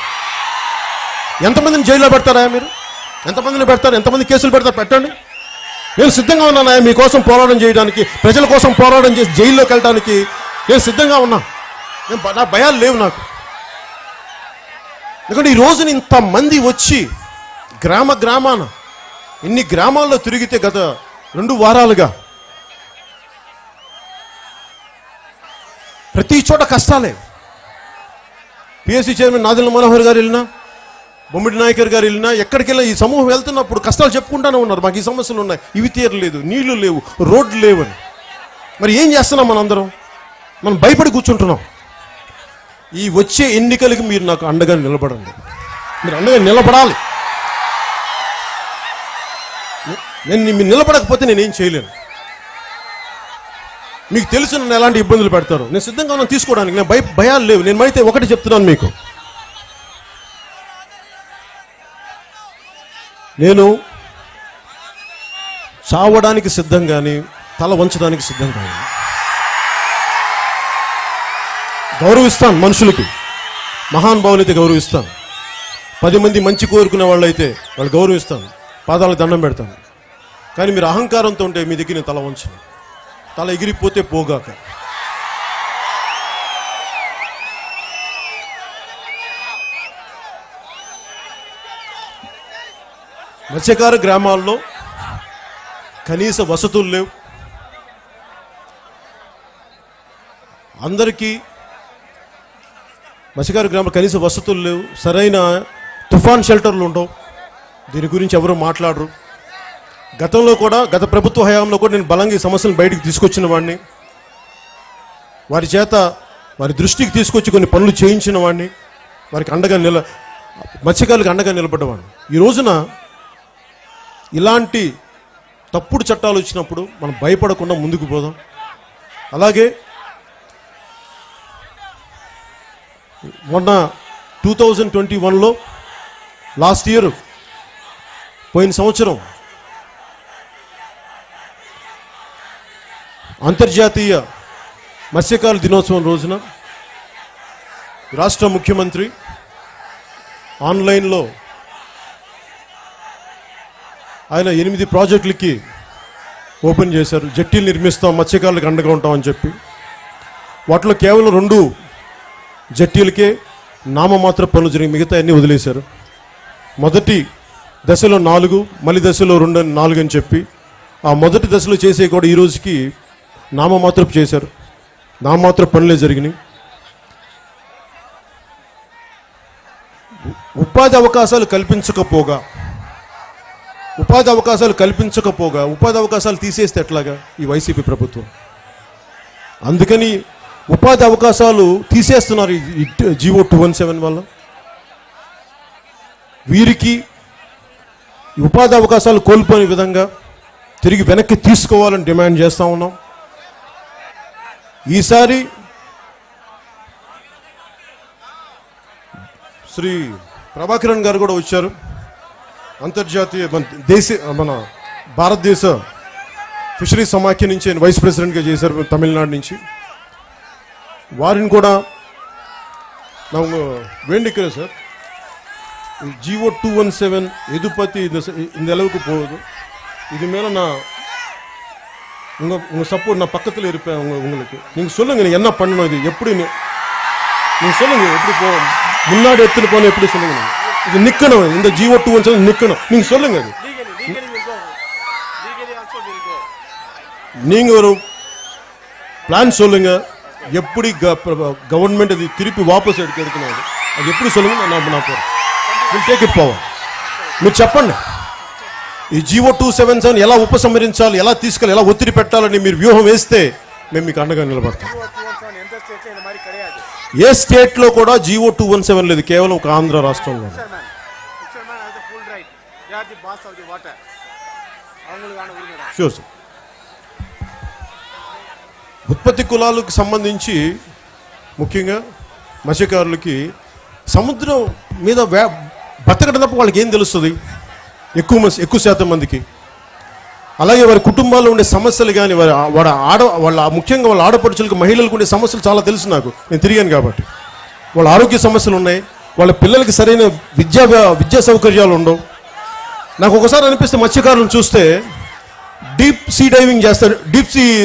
ఎంతమందిని జైల్లో పెడతారా మీరు? ఎంతమందిని పెడతారు? ఎంతమంది కేసులు పెడతారు? పెట్టండి. నేను సిద్ధంగా ఉన్నాను మీకోసం పోరాటం చేయడానికి, ప్రజల కోసం పోరాటం చేసి జైల్లోకి వెళ్ళడానికి నేను సిద్ధంగా ఉన్నా. నా భయాలు లేవు నాకు. ఎందుకంటే ఈ రోజున ఇంతమంది వచ్చి గ్రామాన ఇన్ని గ్రామాల్లో తిరిగితే గత 2 వారాలుగా ప్రతి చోట కష్టాలే. పిఎస్సి చైర్మన్ నాదెళ్ల మనోహర్ గారు వెళ్ళినా, బొమ్మిడి నాయకర్ గారు వెళ్ళినా, ఎక్కడికి వెళ్ళినా ఈ సమూహం వెళ్తున్నప్పుడు కష్టాలు చెప్పుకుంటానే ఉన్నారు. మాకు ఈ సమస్యలు ఉన్నాయి, ఇవి తీరలేదు, నీళ్లు లేవు, రోడ్లు లేవని. మరి ఏం చేస్తున్నాం మనందరం? మనం భయపడి కూర్చుంటున్నాం. ఈ వచ్చే ఎన్నికలకి మీరు నాకు అండగా నిలబడండి. మీరు అండగా నిలబడాలి. మీరు నిలబడకపోతే నేనేం చేయలేను. మీకు తెలుసు నన్ను ఎలాంటి ఇబ్బందులు పెడతారు. నేను సిద్ధంగా ఉన్నాను తీసుకోవడానికి. నేను భయాలు లేవు. నేను అయితే ఒకటి చెప్తున్నాను మీకు, నేను చావడానికి సిద్ధం కానీ తల వంచడానికి సిద్ధం కాదు. గౌరవిస్తాను మనుషులకి, మహానుభావులైతే గౌరవిస్తాను. 10 మంది మంచి కోరుకునే వాళ్ళు అయితే వాళ్ళు గౌరవిస్తాను, పాదాలకు దండం పెడతాను. కానీ మీరు అహంకారంతో ఉంటే మీ దగ్గర నేను తల వంచను. తల ఎగిరిపోతే పోగాక. మత్స్యకార గ్రామాల్లో కనీస వసతులు లేవు. అందరికీ మత్స్యకార గ్రామాల్లో కనీస వసతులు లేవు. సరైన తుఫాన్ షెల్టర్లు ఉండవు. దీని గురించి ఎవరు మాట్లాడరు. గతంలో కూడా, గత ప్రభుత్వ హయాంలో కూడా నేను బలంగా ఈ సమస్యలను బయటికి తీసుకొచ్చిన వాడిని. వారి చేత వారి దృష్టికి తీసుకొచ్చి కొన్ని పనులు చేయించిన వాడిని. వారికి అండగా మత్స్యకారులకు అండగా నిలబడ్డవాడిని. ఈ రోజున ఇలాంటి తప్పుడు చట్టాలు వచ్చినప్పుడు మనం భయపడకుండా ముందుకు పోదాం. అలాగే మొన్న 2021లో లాస్ట్ ఇయర్ పోయిన సంవత్సరం అంతర్జాతీయ మత్స్యకారుల దినోత్సవం రోజున రాష్ట్ర ముఖ్యమంత్రి ఆన్లైన్లో ఆయన 8 ప్రాజెక్టులకి ఓపెన్ చేశారు. జట్టీలు నిర్మిస్తాం, మత్స్యకారులకు అండగా ఉంటామని చెప్పి. వాటిలో కేవలం 2 జట్టీలకే నామమాత్ర పనులు జరిగి మిగతా అన్నీ వదిలేశారు. మొదటి దశలో 4, మళ్ళీ దశలో 2 4 అని చెప్పి ఆ మొదటి దశలో చేసే కూడా ఈ రోజుకి నామమాత్రపు చేశారు. నామమాత్ర పనులే జరిగినాయి. ఉపాధి అవకాశాలు కల్పించకపోగా ఉపాధి అవకాశాలు తీసేస్తే ఎట్లాగా ఈ వైసీపీ ప్రభుత్వం? అందుకని ఉపాధి అవకాశాలు తీసేస్తున్నారు ఈ జీవో 217 వల్ల. వీరికి ఉపాధి అవకాశాలు కోల్పోని విధంగా తిరిగి వెనక్కి తీసుకోవాలని డిమాండ్ చేస్తూ ఉన్నాం. ఈసారి శ్రీ ప్రభాకరన్ గారు కూడా వచ్చారు. అంతర్జాతీయ మన భారతదేశ ఫిషరీస్ సమాఖ్య నుంచి ఆయన వైస్ ప్రెసిడెంట్గా చేశారు తమిళనాడు నుంచి. వారిని కూడా ನಾವು வேண்டிக்கிறேன் சார். ஜிஓ 217 எது பற்றி இந்த அளவுக்கு போகுது, இது மேலே நான் உங்கள் சப்போர்ட் நான் பக்கத்தில் இருப்பேன். உங்களுக்கு நீங்கள் சொல்லுங்கள் என்ன பண்ணணும், இது எப்படி நீங்கள் சொல்லுங்கள், எப்படி போகும் முன்னாடி எடுத்துட்டு போகணும், எப்படி சொல்லுங்க. இது நிற்கணும், இந்த ஜிஓ 217 நிற்கணும். நீங்கள் சொல்லுங்க. அது நீங்கள் ஒரு பிளான் சொல்லுங்க, எப்படி கவர்மெண்ட் அது திருப்பி வாபஸ் எடுக்கணும், அது எப்படி சொல்லுங்க. நான் போகிறேன், టేక్ ఇట్ పోవాలి. మీరు చెప్పండి ఈ జీవో 277 ఎలా ఉపసంహరించాలి, ఎలా తీసుకెళ్ళి, ఎలా ఒత్తిడి పెట్టాలని మీరు వ్యూహం వేస్తే మేము మీకు అండగా నిలబడతాం. ఏ స్టేట్ లో కూడా జీవో 217 లేదు, కేవలం ఒక ఆంధ్ర రాష్ట్రంలో. Sure sir. ఉత్పత్తి కులాలకు సంబంధించి ముఖ్యంగా మత్స్యకారులకి సముద్రం మీద బతకడం తప్ప వాళ్ళకి ఏం తెలుస్తుంది ఎక్కువ శాతం మందికి. అలాగే వారి కుటుంబాల్లో ఉండే సమస్యలు కానీ వాళ్ళ ముఖ్యంగా వాళ్ళ ఆడపడుచులకు, మహిళలకు ఉండే సమస్యలు చాలా తెలుసు నాకు, నేను తిరిగాను కాబట్టి. వాళ్ళ ఆరోగ్య సమస్యలు ఉన్నాయి, వాళ్ళ పిల్లలకి సరైన విద్యా సౌకర్యాలు ఉండవు. నాకు ఒకసారి అనిపిస్తే మత్స్యకారులను చూస్తే డీప్ సీ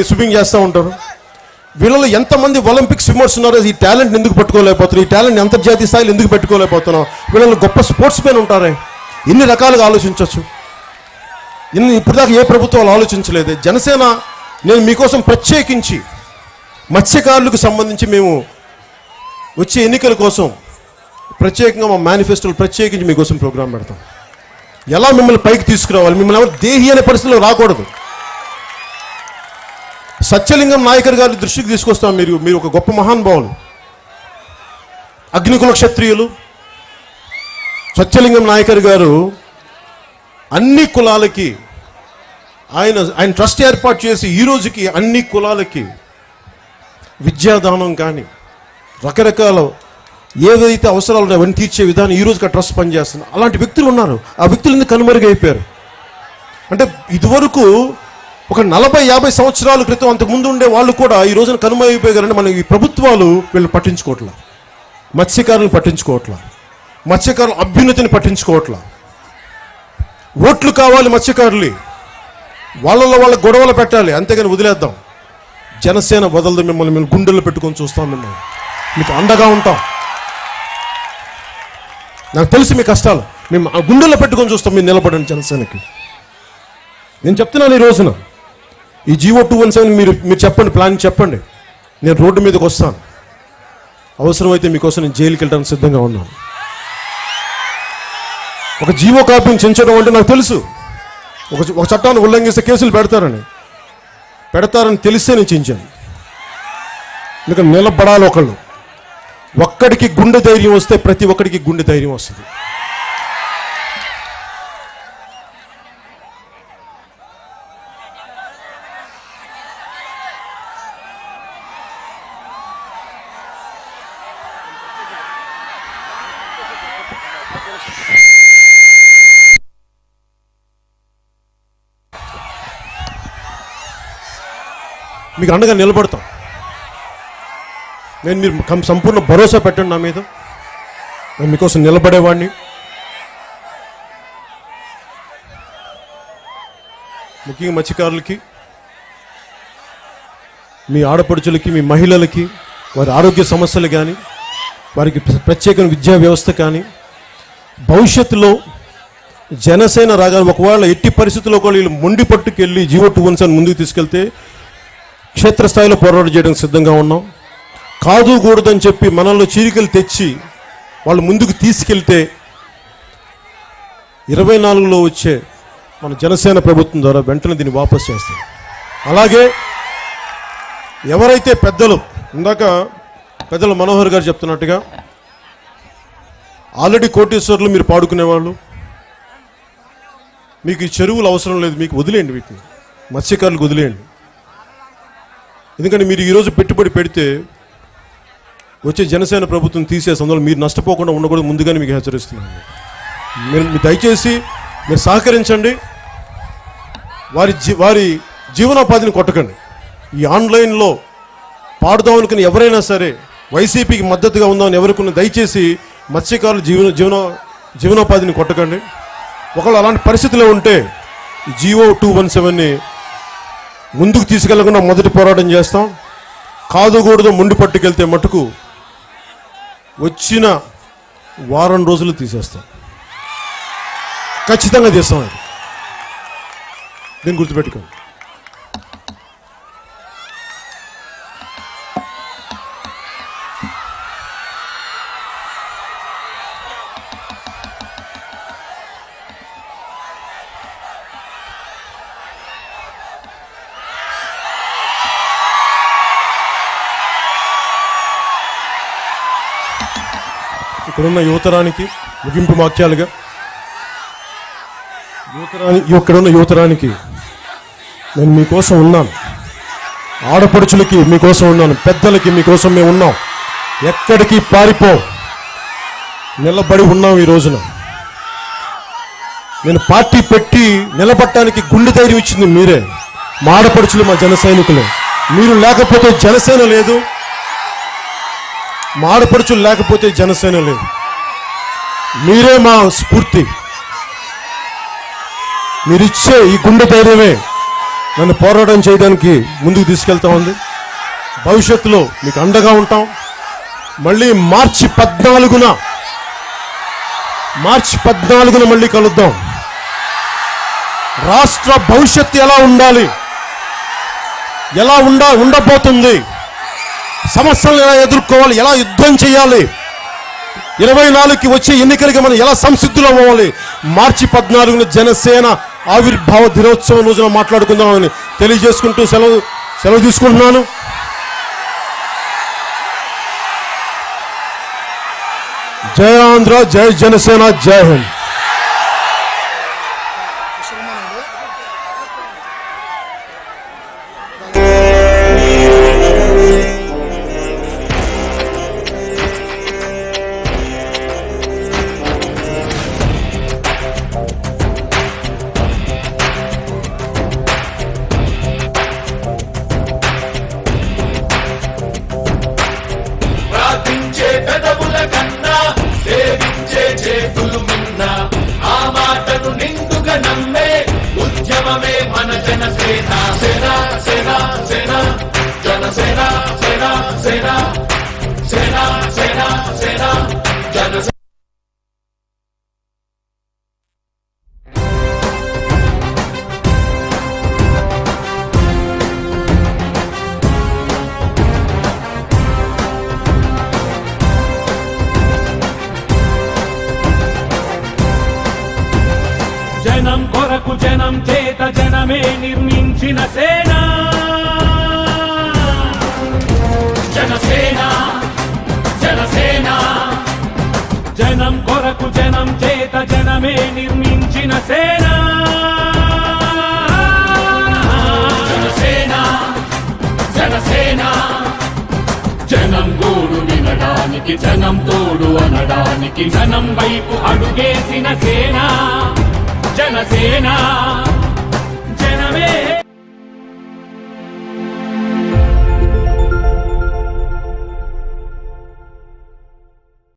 స్విమ్మింగ్ చేస్తూ ఉంటారు. వీళ్ళలో ఎంతమంది ఒలింపిక్ స్విమ్మర్స్ ఉన్నారో ఈ టాలెంట్ ఎందుకు పట్టుకోలేకపోతున్నారు, ఈ టాలెంట్ అంతర్జాతీయ స్థాయిలో ఎందుకు పెట్టుకోలేకపోతున్నాం? వీళ్ళలో గొప్ప స్పోర్ట్స్ మెన్ ఉంటారే, ఎన్ని రకాలుగా ఆలోచించవచ్చు. ఇప్పుడు దాకా ఏ ప్రభుత్వాలు ఆలోచించలేదు. జనసేన నేను మీకోసం ప్రత్యేకించి మత్స్యకారులకు సంబంధించి మేము వచ్చే ఎన్నికల కోసం ప్రత్యేకంగా మా మేనిఫెస్టోలు ప్రత్యేకించి మీకోసం ప్రోగ్రాం పెడతాం. ఎలా మిమ్మల్ని పైకి తీసుకురావాలి, మిమ్మల్ని ఎవరు దేహి అనే పరిస్థితిలో రాకూడదు. సత్యలింగం నాయకర్ గారి దృష్టికి తీసుకొస్తాం. మీరు ఒక గొప్ప మహానుభావులు, అగ్నికుల క్షత్రియులు. సత్యలింగం నాయకర్ గారు అన్ని కులాలకి ఆయన ట్రస్ట్ ఏర్పాటు చేసి ఈ రోజుకి అన్ని కులాలకి విద్యాదానం కానీ రకరకాల ఏదైతే అవసరాలు ఉన్నాయో అవన్నీ తీర్చే విధానం ఈ రోజుకి ఆ ట్రస్ట్ పనిచేస్తుంది. అలాంటి వ్యక్తులు ఉన్నారు. ఆ వ్యక్తులు ఎందుకు కనుమరుగైపోయారు అంటే ఇదివరకు ఒక 40-50 సంవత్సరాల క్రితం అంతకుముందు ఉండే వాళ్ళు కూడా ఈ రోజున కనుమరుగైపోయారంటే మన ఈ ప్రభుత్వాలు వీళ్ళు పట్టించుకోవట్లా, మత్స్యకారులను పట్టించుకోవట్లా, మత్స్యకారుల అభ్యున్నతిని పట్టించుకోవట్లా. ఓట్లు కావాలి మత్స్యకారులు, వాళ్ళ గొడవలు పెట్టాలి, అంతేగాని వదిలేద్దాం. జనసేన వదలదు మిమ్మల్ని, మేము గుండెల్లో పెట్టుకొని చూస్తాం, మిమ్మల్ని మీకు అండగా ఉంటాం. నాకు తెలుసు మీ కష్టాలు, మేము గుండెల్లో పెట్టుకొని చూస్తాం. మీరు నిలబడండి జనసేనకి. నేను చెప్తున్నాను ఈ రోజున ఈ జీవో 217 మీరు చెప్పండి, ప్లాన్ చెప్పండి. నేను రోడ్డు మీదకి వస్తాను, అవసరమైతే మీకోసం నేను జైలుకి వెళ్ళడానికి సిద్ధంగా ఉన్నాను. ఒక జీవో కాపీని చించడం అంటే నాకు తెలుసు, ఒక చట్టాన్ని ఉల్లంఘిస్తే కేసులు పెడతారని తెలిస్తే నేను చించాను. ఎందుకంటే నిలబడాలి ఒకళ్ళు. ఒక్కడికి గుండె ధైర్యం వస్తే ప్రతి ఒక్కడికి గుండె ధైర్యం వస్తుంది. మీకు అండగా నిలబడతాం. నేను మీరు సంపూర్ణ భరోసా పెట్టండి నా మీద. నేను మీకోసం నిలబడేవాడిని. ముఖ్యంగా మత్స్యకారులకి, మీ ఆడపడుచులకి, మీ మహిళలకి, వారి ఆరోగ్య సమస్యలు కానీ, వారికి ప్రత్యేక విద్యా వ్యవస్థ కానీ, భవిష్యత్తులో జనసేన రాగానే ఒకవేళ ఎట్టి పరిస్థితుల్లో కూడా వీళ్ళు మొండి పట్టుకెళ్ళి జీవో 217 ముందుకు తీసుకెళ్తే క్షేత్రస్థాయిలో పోరాటం చేయడానికి సిద్ధంగా ఉన్నాం. కాదు కూడదని చెప్పి మనల్లో చీరికలు తెచ్చి వాళ్ళు ముందుకు తీసుకెళ్తే 24లో వచ్చే మన జనసేన ప్రభుత్వం ద్వారా వెంటనే దీన్ని వాపసు చేస్తాం. అలాగే ఎవరైతే ఇందాక పెద్దలు మనోహర్ గారు చెప్తున్నట్టుగా ఆల్రెడీ కోటేశ్వర్లు మీరు పాడుకునేవాళ్ళు, మీకు ఈ చెరువులు అవసరం లేదు, మీకు వదిలేయండి, వీటిని మత్స్యకారులకు వదిలేయండి. ఎందుకంటే మీరు ఈరోజు పెట్టుబడి పెడితే వచ్చే జనసేన ప్రభుత్వం తీసేసి అందులో మీరు నష్టపోకుండా ఉండకూడదు, ముందుగానే మీకు హెచ్చరిస్తున్నాను. మీరు దయచేసి మీరు సహకరించండి. వారి జీవనోపాధిని కొట్టకండి. ఈ ఆన్లైన్లో పాడుదాం అనుకుని ఎవరైనా సరే వైసీపీకి మద్దతుగా ఉందామని ఎవరికున్న దయచేసి మత్స్యకారుల జీవనోపాధిని కొట్టకండి. ఒకవేళ అలాంటి పరిస్థితిలో ఉంటే జీవో 217ని ముందుకు తీసుకెళ్లకుండా మొదటి పోరాటం చేస్తాం. కాదుకూడదు మొండి పట్టుకెళ్తే మటుకు వచ్చిన వారం రోజులు తీసేస్తాం. ఖచ్చితంగా చేస్తాం. అది దీన్ని గుర్తుపెట్టుకోండి. ఇక్కడున్న యువతరానికి ముగింపు వాక్యాలుగా ఇక్కడున్న యువతరానికి నేను మీకోసం ఉన్నాను, ఆడపడుచులకి మీకోసం ఉన్నాను, పెద్దలకి మీకోసం మేము ఉన్నాం. ఎక్కడికి పారిపో, నిలబడి ఉన్నాం. ఈ రోజున నేను పార్టీ పెట్టి నిలబడటానికి గుండె ధైర్యం ఇచ్చింది మీరే, మా ఆడపడుచులు, మా జన సైనికులే. మీరు లేకపోతే జనసేన లేదు, మా ఆడపడుచులు లేకపోతే జనసేన లేదు. మీరే మా స్ఫూర్తి. మీరిచ్చే ఈ గుండె ధైర్యమే నన్ను పోరాటం చేయడానికి ముందుకు తీసుకెళ్తా ఉంది. భవిష్యత్తులో మీకు అండగా ఉంటాం. మళ్ళీ మార్చి 14న మళ్ళీ కలుద్దాం. రాష్ట్ర భవిష్యత్తు ఎలా ఉండాలి, ఎలా ఉండబోతుంది, సమస్యలను ఎలా ఎదుర్కోవాలి, ఎలా యుద్ధం చేయాలి, 24కి వచ్చే ఎన్నికలకి మనం ఎలా సంసిద్ధులు అవ్వాలి, మార్చి 14న జనసేన ఆవిర్భావ దినోత్సవం రోజున మాట్లాడుకుందామని తెలియజేసుకుంటూ సెలవు తీసుకుంటున్నాను. జై ఆంధ్ర, జై జనసేన, జై హింద్. మన జనసేన సేన సేన సేన జనసేన సేన సేన సేన సేన సేన జనసేన. జనం కొరకు జనం చేత జనమే నిర్మించిన సేన జనసేన జనసేన జనమే నిర్మించిన సేన. జనసేన జనసేన జనం గోడు వినడానికి, జనం తోడు అనడానికి, జనం వైపు అడుగేసిన సేన జనసేన.